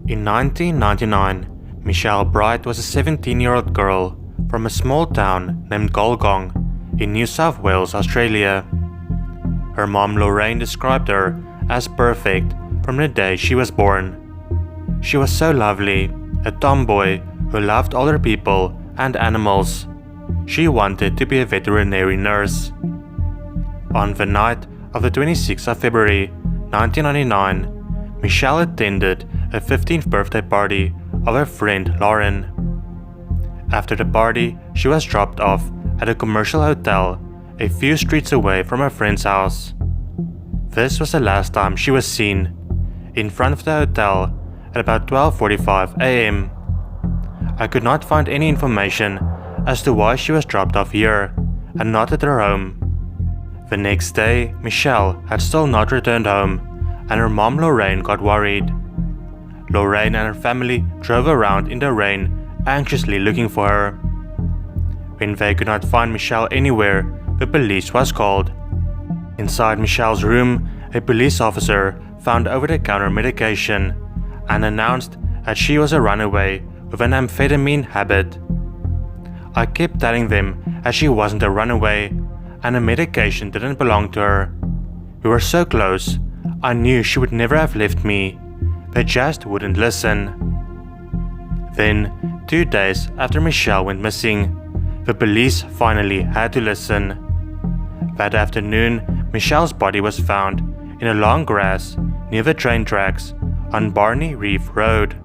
In 1999, Michelle Bright was a 17-year-old girl from a small town named Golgong in New South Wales, Australia. Her mom Lorraine described her as perfect from the day she was born. She was so lovely, a tomboy who loved older people and animals. She wanted to be a veterinary nurse. On the night of the 26th of February 1999, Michelle attended a 15th birthday party of her friend Lauren. After the party, she was dropped off at a commercial hotel a few streets away from her friend's house. This was the last time she was seen, in front of the hotel at about 12:45 a.m. I could not find any information as to why she was dropped off here and not at her home. The next day, Michelle had still not returned home, and her mom Lorraine got worried. Lorraine and her family drove around in the rain, anxiously looking for her. When they could not find Michelle anywhere, the police was called. Inside Michelle's room, a police officer found over-the-counter medication and announced that she was a runaway with an amphetamine habit. I kept telling them that she wasn't a runaway and the medication didn't belong to her. We were so close, I knew she would never have left me. They just wouldn't listen. Then, 2 days after Michelle went missing, the police finally had to listen. That afternoon, Michelle's body was found in a long grass near the train tracks on Barney Reef Road,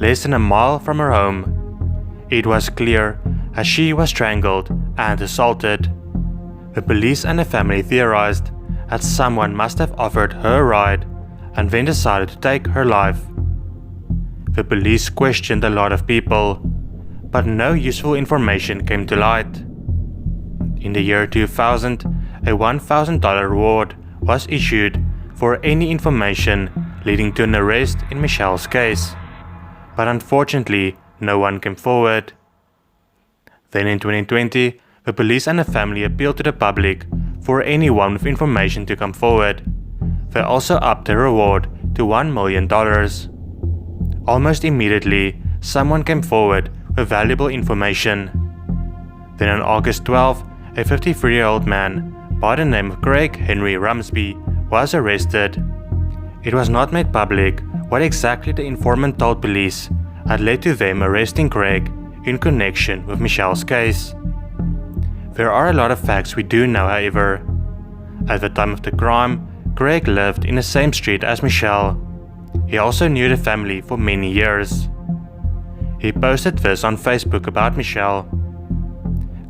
less than a mile from her home. It was clear that she was strangled and assaulted. The police and the family theorized that someone must have offered her a ride and then decided to take her life. The police questioned a lot of people, but no useful information came to light. In the year 2000, a $1,000 reward was issued for any information leading to an arrest in Michelle's case, but unfortunately, no one came forward. Then in 2020, the police and the family appealed to the public for anyone with information to come forward. They also upped the reward to $1 million. Almost immediately, someone came forward with valuable information. Then on August 12, a 53-year-old man by the name of Craig Henry Rumsby was arrested. It was not made public what exactly the informant told police had led to them arresting Craig in connection with Michelle's case. There are a lot of facts we do know, however. At the time of the crime, Craig lived in the same street as Michelle. He also knew the family for many years. He posted this on Facebook about Michelle.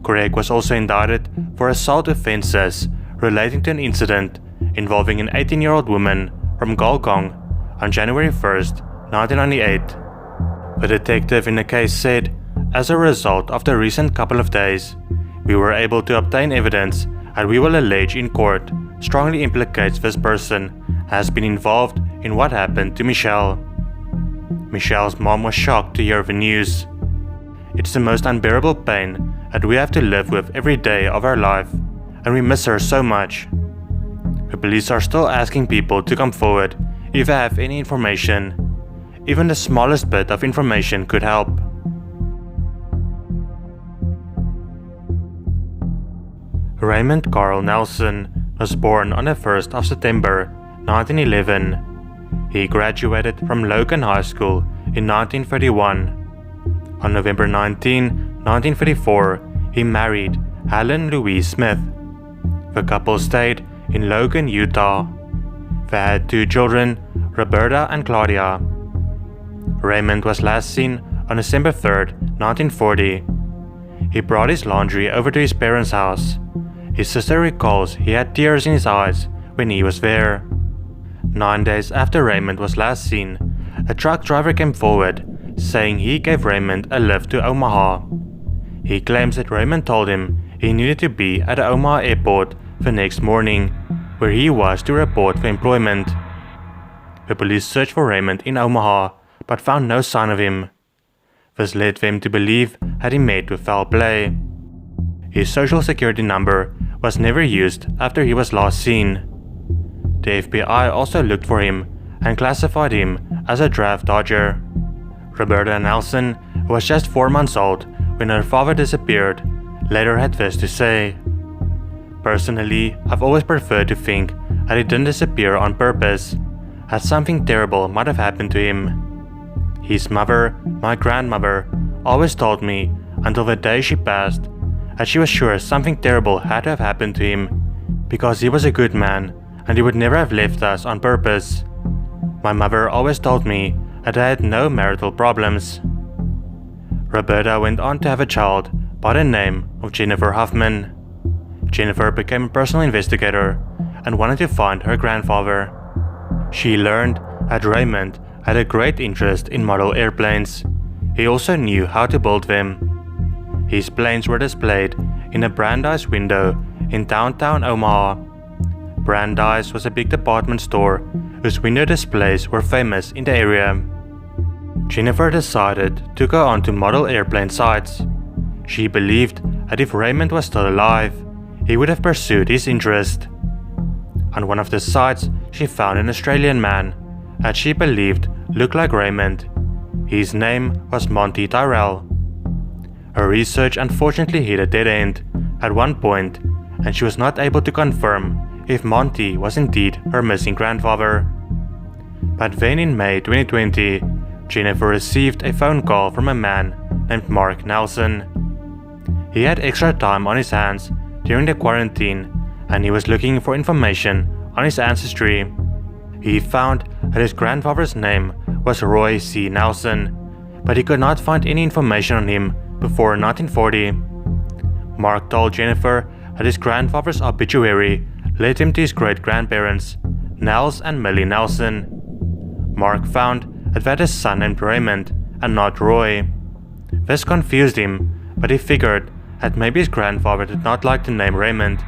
Craig was also indicted for assault offenses relating to an incident involving an 18-year-old woman from Golgong on January 1st, 1998. The detective in the case said, "As a result of the recent couple of days, we were able to obtain evidence that we will allege in court strongly implicates this person has been involved in what happened to Michelle." Michelle's mom was shocked to hear the news. "It's the most unbearable pain that we have to live with every day of our life, and we miss her so much." The police are still asking people to come forward if they have any information. Even the smallest bit of information could help. Raymond Carl Nelson was born on the 1st of September 1911. He graduated from Logan High School in 1931. On November 19, 1934, he married Helen Louise Smith. The couple stayed in Logan, Utah. They had 2 children, Roberta and Claudia. Raymond was last seen on December 3rd, 1940. He brought his laundry over to his parents' house. His sister recalls he had tears in his eyes when he was there. 9 days after Raymond was last seen, a truck driver came forward, saying he gave Raymond a lift to Omaha. He claims that Raymond told him he needed to be at the Omaha airport the next morning, where he was to report for employment. The police searched for Raymond in Omaha, but found no sign of him. This led them to believe that he met with foul play. His social security number was never used after he was last seen. The FBI also looked for him and classified him as a draft dodger. Roberta Nelson, who was just 4 months old when her father disappeared, later had this to say: "Personally, I've always preferred to think that he didn't disappear on purpose, that something terrible might have happened to him. His mother, my grandmother, always told me until the day she passed that she was sure something terrible had to have happened to him, because he was a good man and he would never have left us on purpose. My mother always told me that I had no marital problems." Roberta went on to have a child by the name of Jennifer Huffman. Jennifer became a personal investigator and wanted to find her grandfather. She learned that Raymond had a great interest in model airplanes. He also knew how to build them. His planes were displayed in a Brandeis window in downtown Omaha. Brandeis was a big department store whose window displays were famous in the area. Jennifer decided to go on to model airplane sites. She believed that if Raymond was still alive, he would have pursued his interest. On one of the sites, she found an Australian man that she believed looked like Raymond. His name was Monty Tyrrell. Her research unfortunately hit a dead end at one point, and she was not able to confirm if Monty was indeed her missing grandfather. But then in May 2020, Jennifer received a phone call from a man named Mark Nelson. He had extra time on his hands during the quarantine, and he was looking for information on his ancestry. He found that his grandfather's name was Roy C. Nelson, but he could not find any information on him before 1940. Mark told Jennifer that his grandfather's obituary led him to his great-grandparents, Nels and Millie Nelson. Mark found that they had a son named Raymond and not Roy. This confused him, but he figured that maybe his grandfather did not like the name Raymond,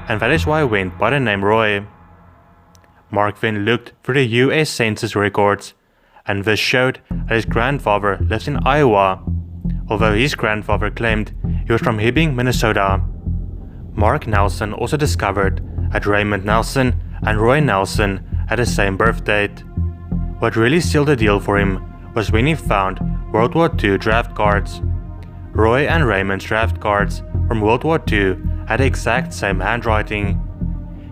and that is why he went by the name Roy. Mark then looked through the US Census records, and this showed that his grandfather lives in Iowa, although his grandfather claimed he was from Hibbing, Minnesota. Mark Nelson also discovered that Raymond Nelson and Roy Nelson had the same birth date. What really sealed the deal for him was when he found World War II draft cards. Roy and Raymond's draft cards from World War II had the exact same handwriting.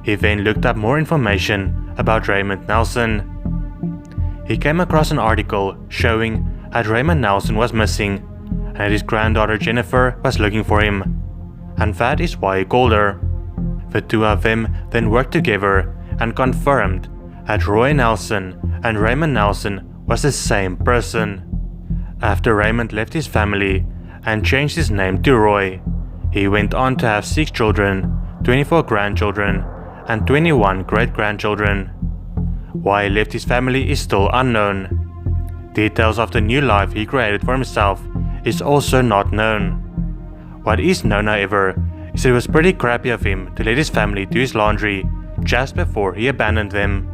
He then looked up more information about Raymond Nelson. He came across an article showing that Raymond Nelson was missing and that his granddaughter Jennifer was looking for him, and that is why he called her. The two of them then worked together and confirmed that Roy Nelson and Raymond Nelson was the same person. After Raymond left his family and changed his name to Roy, he went on to have 6 children, 24 grandchildren, and 21 great-grandchildren. Why he left his family is still unknown. Details of the new life he created for himself is also not known. What is known, however, is that it was pretty crappy of him to let his family do his laundry just before he abandoned them.